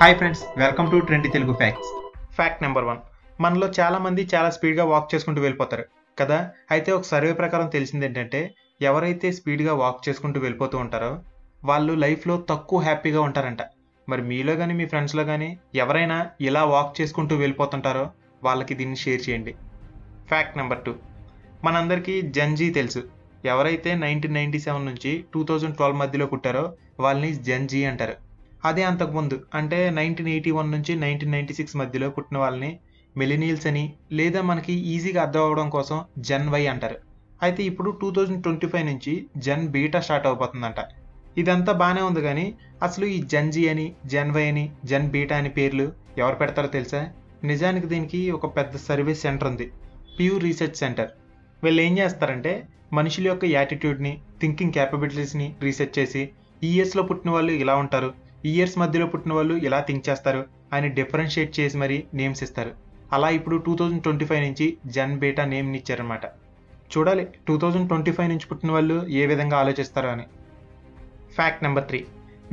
Hi friends, welcome to trendy Telugu facts. Fact number 1. మనలో చాలామంది చాలా స్పీడ్గా వాక్ చేసుకుంటూ వెళ్ళిపోతారు కదా. అయితే ఒక సర్వే ప్రకారం తెలిసింది ఏంటంటే, ఎవరైతే స్పీడ్గా వాక్ చేసుకుంటూ వెళ్ళిపోతూ ఉంటారో వాళ్ళు లైఫ్లో తక్కువ హ్యాపీగా ఉంటారంట. మరి మీలో కానీ మీ ఫ్రెండ్స్లో కానీ ఎవరైనా ఇలా వాక్ చేసుకుంటూ వెళ్ళిపోతుంటారో వాళ్ళకి దీన్ని షేర్ చేయండి. Fact number 2. మనందరికీ జెన్జీ తెలుసు. ఎవరైతే 1997 నుంచి 2012 మధ్యలో పుట్టారో వాళ్ళని జెన్జీ అంటారు. అదే అంతకుముందు అంటే 1981 నుంచి 1996 మధ్యలో పుట్టిన వాళ్ళని మిలీనియల్స్ అని, లేదా మనకి ఈజీగా అర్థం అవ్వడం కోసం జెన్ వై అంటారు. అయితే ఇప్పుడు 2025 నుంచి జెన్ బీటా స్టార్ట్ అవబోతుందంట. ఇదంతా బాగానే ఉంది, కానీ అసలు ఈ జెన్ జీ అని, జెన్ వై అని, జెన్ బీటా అని పేర్లు ఎవరు పెడతారో తెలుసా? నిజానికి దీనికి ఒక పెద్ద సర్వీస్ సెంటర్ ఉంది, ప్యూర్ రీసెర్చ్ సెంటర్. వీళ్ళు ఏం చేస్తారంటే మనుషుల యొక్క యాటిట్యూడ్ని, థింకింగ్ క్యాపబిలిటీస్ని రీసెర్చ్ చేసి ఈ ఇయర్స్లో పుట్టిన వాళ్ళు ఇలా ఉంటారు, ఈ ఇయర్స్ మధ్యలో పుట్టిన వాళ్ళు ఇలా థింక్ చేస్తారు అని డిఫరెన్షియేట్ చేసి మరీ నేమ్స్ ఇస్తారు. అలా ఇప్పుడు 2025 నుంచి జెన్ బీటా నేమ్ని ఇచ్చారనమాట. చూడాలి 2025 నుంచి పుట్టిన వాళ్ళు ఏ విధంగా ఆలోచిస్తారో అని. Fact number 3.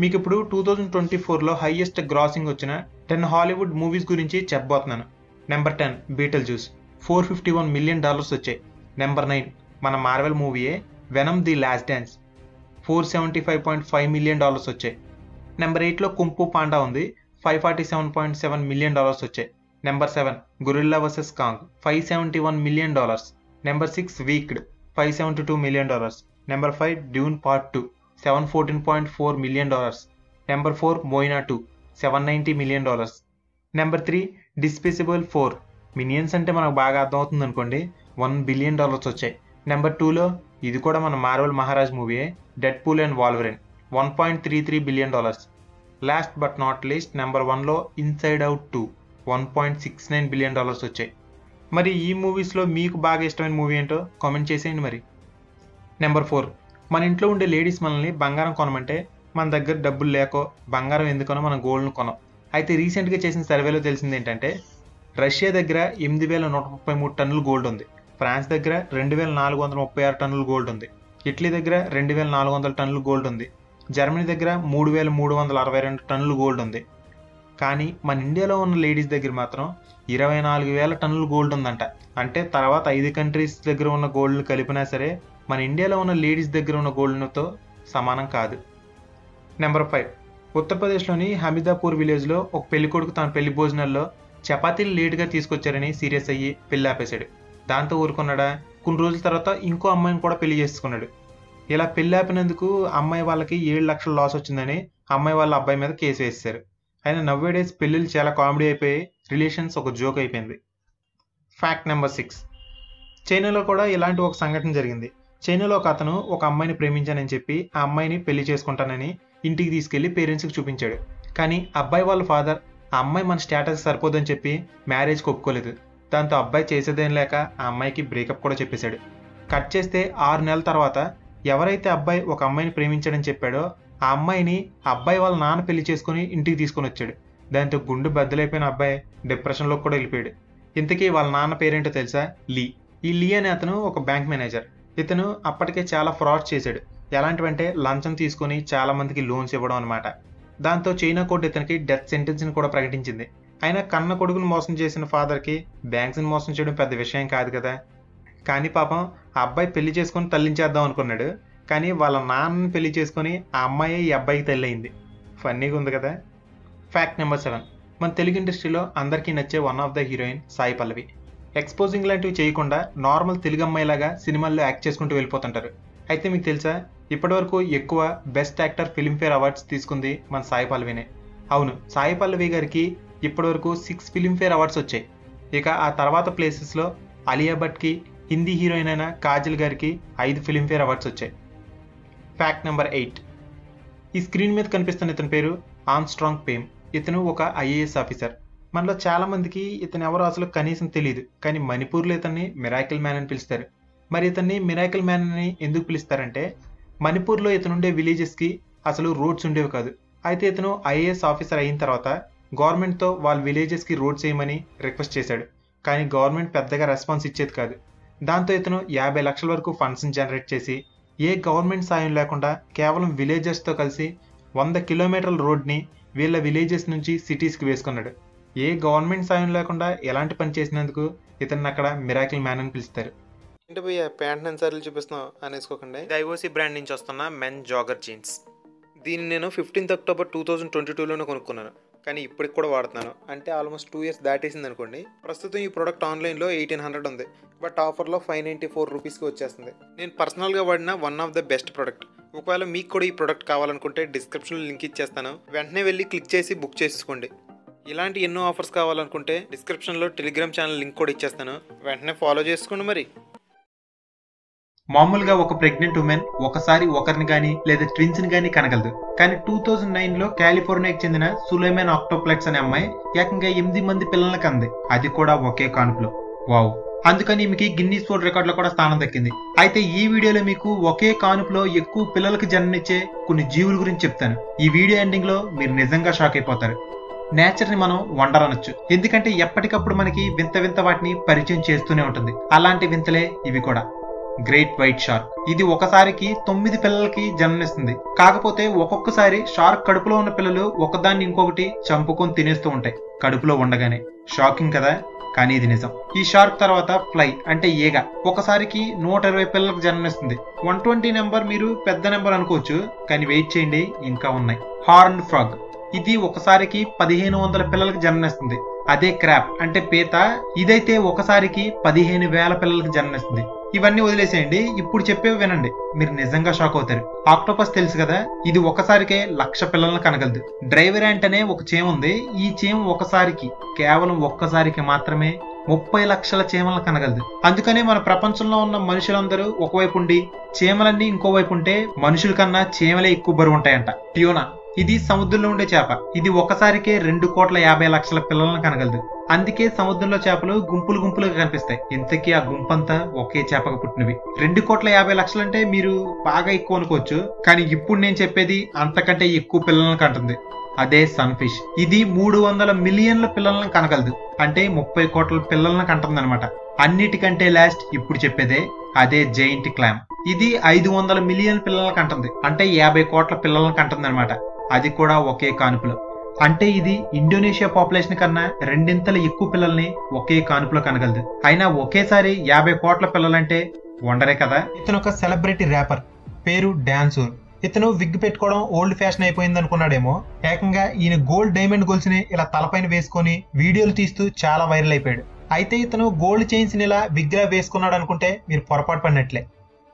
మీకు ఇప్పుడు 2024లో హైయెస్ట్ గ్రాసింగ్ వచ్చిన 10 హాలీవుడ్ మూవీస్ గురించి చెప్పబోతున్నాను. నెంబర్ 10 బీటల్ జ్యూస్, $451 మిలియన్ వచ్చాయి. నెంబర్ 9 మన మార్వెల్ మూవీయే Venom the last dance, $475.5 million వచ్చాయి. నెంబర్ 8లో కుంపు పాండా ఉంది, $547.7 మిలియన్ వచ్చాయి. Number 7 gorilla versus Kong, $571 million. Number 6 Wicked, $572 million. Number 5 Dune part 2, $714.4 million. Number 4 Moana 2, $790 million. Number 3 Despicable 4, minions అంటే మనకు బాగా అర్థమవుతుంది అనుకోండి, $1 బిలియన్ వచ్చాయి. నెంబర్ 2లో ఇది కూడా మన మార్వెల్ మహారాజ్ మూవీయే, Deadpool and Wolverine, $1.33 billion. Last but not least number 1లో ఇన్సైడ్ అవుట్ 2, $1.69 బిలియన్ వచ్చాయి. మరి ఈ మూవీస్లో మీకు బాగా ఇష్టమైన మూవీ ఏంటో కామెంట్ చేసేయండి మరి. నెంబర్ 4, మన ఇంట్లో ఉండే లేడీస్ మనల్ని బంగారం కొనమంటే మన దగ్గర డబ్బులు లేకో బంగారం ఎందుకనో మనం గోల్డ్ను కొనం. అయితే రీసెంట్గా చేసిన సర్వేలో తెలిసింది ఏంటంటే, రష్యా దగ్గర 8,133 టన్నులు గోల్డ్ ఉంది, ఫ్రాన్స్ దగ్గర 2,436 టన్నులు గోల్డ్ ఉంది, ఇటలీ దగ్గర 2,400 టన్నులు గోల్డ్ ఉంది, జర్మనీ దగ్గర 3,362 టన్నులు గోల్డ్ ఉంది. కానీ మన ఇండియాలో ఉన్న లేడీస్ దగ్గర మాత్రం 24,000 టన్నులు గోల్డ్ ఉందంట. అంటే తర్వాత 5 కంట్రీస్ దగ్గర ఉన్న గోల్డ్ను కలిపినా సరే మన ఇండియాలో ఉన్న లేడీస్ దగ్గర ఉన్న గోల్డ్తో సమానం కాదు. నెంబర్ 5, ఉత్తరప్రదేశ్లోని హమీదాపూర్ విలేజ్లో ఒక పెళ్లికొడుకు తన పెళ్లి భోజనాల్లో చపాతీలు లేటుగా తీసుకొచ్చారని సీరియస్ అయ్యి పెళ్లి ఆపేశాడు. దాంతో ఊరుకున్నాడా, కొన్ని రోజుల తర్వాత ఇంకో అమ్మాయిని కూడా పెళ్లి చేసుకున్నాడు. ఇలా పెళ్లి ఆపినందుకు అమ్మాయి వాళ్ళకి 7 లక్షల లాస్ వచ్చిందని అమ్మాయి వాళ్ళ అబ్బాయి మీద కేసు వేశారు. అయినా నవ్వేడేస్ పెళ్ళిళ్ళు చాలా కామెడీ అయిపోయి రిలేషన్స్ ఒక జోక్ అయిపోయింది. Fact number 6. చైనాలో కూడా ఇలాంటి ఒక సంఘటన జరిగింది. చైనాలో ఒక అతను ఒక అమ్మాయిని ప్రేమించానని చెప్పి ఆ అమ్మాయిని పెళ్లి చేసుకుంటానని ఇంటికి తీసుకెళ్లి పేరెంట్స్కి చూపించాడు. కానీ అబ్బాయి వాళ్ళ ఫాదర్ ఆ అమ్మాయి మన స్టేటస్ సరిపోదని చెప్పి మ్యారేజ్కి ఒప్పుకోలేదు. దాంతో అబ్బాయి చేసేదేం లేక ఆ అమ్మాయికి బ్రేకప్ కూడా చెప్పేశాడు. కట్ చేస్తే 6 నెలల తర్వాత ఎవరైతే అబ్బాయి ఒక అమ్మాయిని ప్రేమించాడని చెప్పాడో ఆ అమ్మాయిని అబ్బాయి వాళ్ళ నాన్న పెళ్లి చేసుకుని ఇంటికి తీసుకుని వచ్చాడు. దాంతో గుండె బద్దలైపోయిన అబ్బాయి డిప్రెషన్లోకి కూడా వెళ్ళిపోయాడు. ఇంతకీ వాళ్ళ నాన్న పేరేంటో తెలుసా? లీ. ఈ లీ అనే అతను ఒక బ్యాంక్ మేనేజర్. ఇతను అప్పటికే చాలా ఫ్రాడ్ చేశాడు. ఎలాంటివంటే లంచం తీసుకుని చాలా మందికి లోన్స్ ఇవ్వడం అనమాట. దాంతో చైనా కోర్టు ఇతనికి డెత్ సెంటెన్స్ని కూడా ప్రకటించింది. అయినా కన్న కొడుకును మోసం చేసిన ఫాదర్కి బ్యాంక్స్ని మోసం చేయడం పెద్ద విషయం కాదు కదా. కానీ పాపం ఆ అబ్బాయి పెళ్లి చేసుకొని తల్లించేద్దాం అనుకున్నాడు. కానీ వాళ్ళ నాన్నని పెళ్లి చేసుకొని ఆ అమ్మాయి ఈ అబ్బాయికి తల్లి అయింది. ఫన్నీగా ఉంది కదా. Fact number 7. మన తెలుగు ఇండస్ట్రీలో అందరికీ నచ్చే one of the heroine Sai Pallavi. Exposing లాంటివి చేయకుండా నార్మల్ తెలుగు అమ్మాయిలాగా సినిమాల్లో యాక్ట్ చేసుకుంటూ వెళ్ళిపోతుంటారు. అయితే మీకు తెలుసా, ఇప్పటివరకు ఎక్కువ బెస్ట్ యాక్టర్ ఫిల్మ్ఫేర్ అవార్డ్స్ తీసుకుంది మన సాయి పల్లవినే. అవును, సాయి పల్లవి గారికి ఇప్పటివరకు 6 ఫిల్మ్ఫేర్ అవార్డ్స్ వచ్చాయి. ఇక ఆ తర్వాత ప్లేసెస్లో అలియా భట్కి, హిందీ హీరోయిన్ అయిన కాజల్ గారికి 5 ఫిల్మ్ఫేర్ అవార్డ్స్ వచ్చాయి. Fact number 8. ఈ స్క్రీన్ మీద కనిపిస్తున్న ఇతని పేరు ఆర్మ్స్ట్రాంగ్ పేమ్. ఇతను ఒక ఐఏఎస్ ఆఫీసర్. మనలో చాలా మందికి ఇతను ఎవరో అసలు కనీసం తెలియదు. కానీ మణిపూర్లో ఇతన్ని మిరాకిల్ మ్యాన్ అని పిలుస్తారు. మరి ఇతన్ని మిరాకిల్ మ్యాన్ అని ఎందుకు పిలుస్తారంటే, మణిపూర్లో ఇతనుండే విలేజెస్కి అసలు రోడ్స్ ఉండేవి కాదు. అయితే ఇతను ఐఏఎస్ ఆఫీసర్ అయిన తర్వాత గవర్నమెంట్తో వాళ్ళ విలేజెస్కి రోడ్స్ వేయమని రిక్వెస్ట్ చేశాడు. కానీ గవర్నమెంట్ పెద్దగా రెస్పాన్స్ ఇచ్చేది కాదు. దాంతో ఇతను 50 లక్షల వరకు ఫండ్స్ని జనరేట్ చేసి ఏ గవర్నమెంట్ సాయం లేకుండా కేవలం విలేజర్స్తో కలిసి 100 కిలోమీటర్ల రోడ్ని వీళ్ళ విలేజెస్ నుంచి సిటీస్కి వేసుకున్నాడు. ఏ గవర్నమెంట్ సాయం లేకుండా ఎలాంటి పని చేసినందుకు ఇతన్ని అక్కడ మిరాకిల్ మ్యాన్ అని పిలుస్తారు. ఏంటి భయ్య ప్యాంట్ నేను సార్లు చూపిస్తున్నావు అనేసుకోకండి. డైవోసి బ్రాండ్ నుంచి వస్తున్న మెన్ జాగర్ జీన్స్. దీన్ని నేను 15th October 2022లోనే కొనుక్కున్నాను, కానీ ఇప్పటికి కూడా వాడుతున్నాను. అంటే ఆల్మోస్ట్ 2 years దాటేసింది అనుకోండి. ప్రస్తుతం ఈ ప్రోడక్ట్ ఆన్లైన్లో 1800 ఉంది, బట్ ఆఫర్లో 594 రూపీస్కి వచ్చేస్తుంది. నేను పర్సనల్గా వాడిన one of the best product. ఒకవేళ మీకు కూడా ఈ ప్రోడక్ట్ కావాలనుకుంటే డిస్క్రిప్షన్లో లింక్ ఇచ్చేస్తాను, వెంటనే వెళ్ళి క్లిక్ చేసి బుక్ చేసుకోండి. ఇలాంటి ఎన్నో ఆఫర్స్ కావాలనుకుంటే డిస్క్రిప్షన్లో టెలిగ్రామ్ ఛానల్ లింక్ కూడా ఇచ్చేస్తాను, వెంటనే ఫాలో చేసుకోండి. మరి మామూలుగా ఒక ప్రెగ్నెంట్ ఉమెన్ ఒకసారి ఒకరిని కానీ లేదా ట్విన్స్ని కానీ కనగలదు. కానీ 2009లో కాలిఫోర్నియాకి చెందిన సులైమాన్ ఆక్టోప్లెక్స్ అనే అమ్మాయి ఏకంగా 8 మంది పిల్లల్ని కంది, అది కూడా ఒకే కానుపులో. వావ్! అందుకని ఈమెకి గిన్నీస్ వరల్డ్ రికార్డులో కూడా స్థానం దక్కింది. అయితే ఈ వీడియోలో మీకు ఒకే కానుపులో ఎక్కువ పిల్లలకు జన్మనిచ్చే కొన్ని జీవుల గురించి చెప్తాను. ఈ వీడియో ఎండింగ్ లో మీరు నిజంగా షాక్ అయిపోతారు. నేచర్ ని మనం వండర్ అనొచ్చు, ఎందుకంటే ఎప్పటికప్పుడు మనకి వింత వింత వాటిని పరిచయం చేస్తూనే ఉంటుంది. అలాంటి వింతలే ఇవి కూడా. Great white shark. ఇది ఒకసారికి 9 పిల్లలకి జన్మనిస్తుంది. కాకపోతే ఒక్కొక్కసారి షార్క్ కడుపులో ఉన్న పిల్లలు ఒకదాన్ని ఇంకొకటి చంపుకొని తినేస్తూ ఉంటాయి కడుపులో ఉండగానే. షాకింగ్ కదా, కానీ ఇది నిజం. ఈ షార్క్ తర్వాత ఫ్లై అంటే ఈగ ఒకసారికి 120 పిల్లలకు జన్మనిస్తుంది. 120 నెంబర్ మీరు పెద్ద నెంబర్ అనుకోవచ్చు, కానీ వెయిట్ చేయండి, ఇంకా ఉన్నాయి. Horn frog. ఇది ఒకసారికి 1500 పిల్లలకు జన్మనిస్తుంది. అదే క్రాప్ అంటే పీత, ఇదైతే ఒకసారికి 15,000 పిల్లలకు జన్మనిస్తుంది. ఇవన్నీ వదిలేసేయండి, ఇప్పుడు చెప్పేవి వినండి, మీరు నిజంగా షాక్ అవుతారు. ఆక్టోపస్ తెలుసు కదా, ఇది ఒకసారికే 1,00,000 పిల్లలను కనగలదు. డ్రైవర్ యాంట్ అనే ఒక చీమ ఉంది. ఈ చీమ ఒకసారికి, కేవలం ఒక్కసారికి మాత్రమే 30 లక్షల చీమలను కనగలదు. అందుకనే మన ప్రపంచంలో ఉన్న మనుషులందరూ ఒకవైపు ఉండి చీమలన్నీ ఇంకోవైపు ఉంటే మనుషుల కన్నా చీమలే ఎక్కువ బరువు ఉంటాయంట. ట్యూనా. ఇది సముద్రంలో ఉండే చేప. ఇది ఒకసారికే 2,50,00,000 పిల్లలను కనగలదు. అందుకే సముద్రంలో చేపలు గుంపులు గుంపులుగా కనిపిస్తాయి. ఇంతకీ ఆ గుంపంతా ఒకే చేపకు పుట్టినవి. 2,50,00,000 అంటే మీరు బాగా ఎక్కువ అనుకోవచ్చు, కానీ ఇప్పుడు నేను చెప్పేది అంతకంటే ఎక్కువ పిల్లలను కంటుంది. అదే సన్ ఫిష్. ఇది 300 మిలియన్ల పిల్లలను కనగలదు. అంటే 30 కోట్ల పిల్లలను కంటుందన్నమాట. అన్నిటికంటే లాస్ట్ ఇప్పుడు చెప్పేదే, అదే జైంట్ క్లామ్. ఇది 500 మిలియన్ పిల్లలను కంటుంది. అంటే 50 కోట్ల పిల్లలను కంటుంది అనమాట. అది కూడా ఒకే కానుపులో. అంటే ఇది ఇండోనేషియా పాపులేషన్ కన్నా 2 ఎక్కువ పిల్లల్ని ఒకే కానుపులో కనగలదు. అయినా ఒకేసారి 50 కోట్ల పిల్లలంటే వండరే కదా. ఇతను ఒక సెలబ్రిటీ ర్యాపర్, పేరు డాన్సూర్. ఇతను విగ్ పెట్టుకోవడం ఓల్డ్ ఫ్యాషన్ అయిపోయింది అనుకున్నాడేమో. ఏకంగా ఈయన గోల్డ్ డైమండ్ గోల్స్ ని ఇలా తలపైన వేసుకొని వీడియోలు తీస్తూ చాలా వైరల్ అయిపోయాడు. అయితే ఇతను గోల్డ్ చైన్స్ ని ఇలా విగ్ లా వేసుకున్నాడు అనుకుంటే మీరు పొరపాటు పడినట్లే.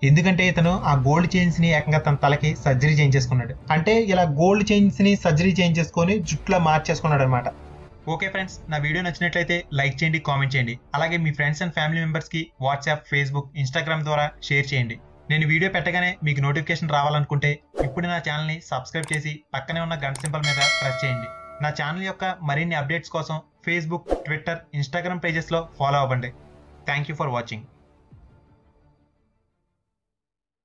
ఎందుకంటే ఇతను ఆ గోల్డ్ చైన్స్ ని ఏకంగా తన తలకి సర్జరీ చేయించేసుకున్నాడు. అంటే ఇలా గోల్డ్ చైన్స్ ని సర్జరీ చేయించేసుకొని జుట్టులా మార్చేసుకున్నాడు అనమాట. ఓకే ఫ్రెండ్స్, నా వీడియో నచ్చినట్లయితే లైక్ చేయండి, కామెంట్ చేయండి. అలాగే మీ ఫ్రెండ్స్ అండ్ ఫ్యామిలీ మెంబర్స్ కి వాట్సాప్, ఫేస్బుక్, ఇన్స్టాగ్రామ్ ద్వారా షేర్ చేయండి. నేను వీడియో పెట్టగానే మీకు నోటిఫికేషన్ రావాలనుకుంటే ఇప్పుడు నా ఛానల్ని సబ్స్క్రైబ్ చేసి పక్కనే ఉన్న గంట సింబల్ మీద ప్రెస్ చేయండి. నా ఛానల్ యొక్క మరిన్ని అప్డేట్స్ కోసం ఫేస్బుక్, ట్విట్టర్, ఇన్స్టాగ్రామ్ పేజెస్లో ఫాలో అవ్వండి. Thank you for watching.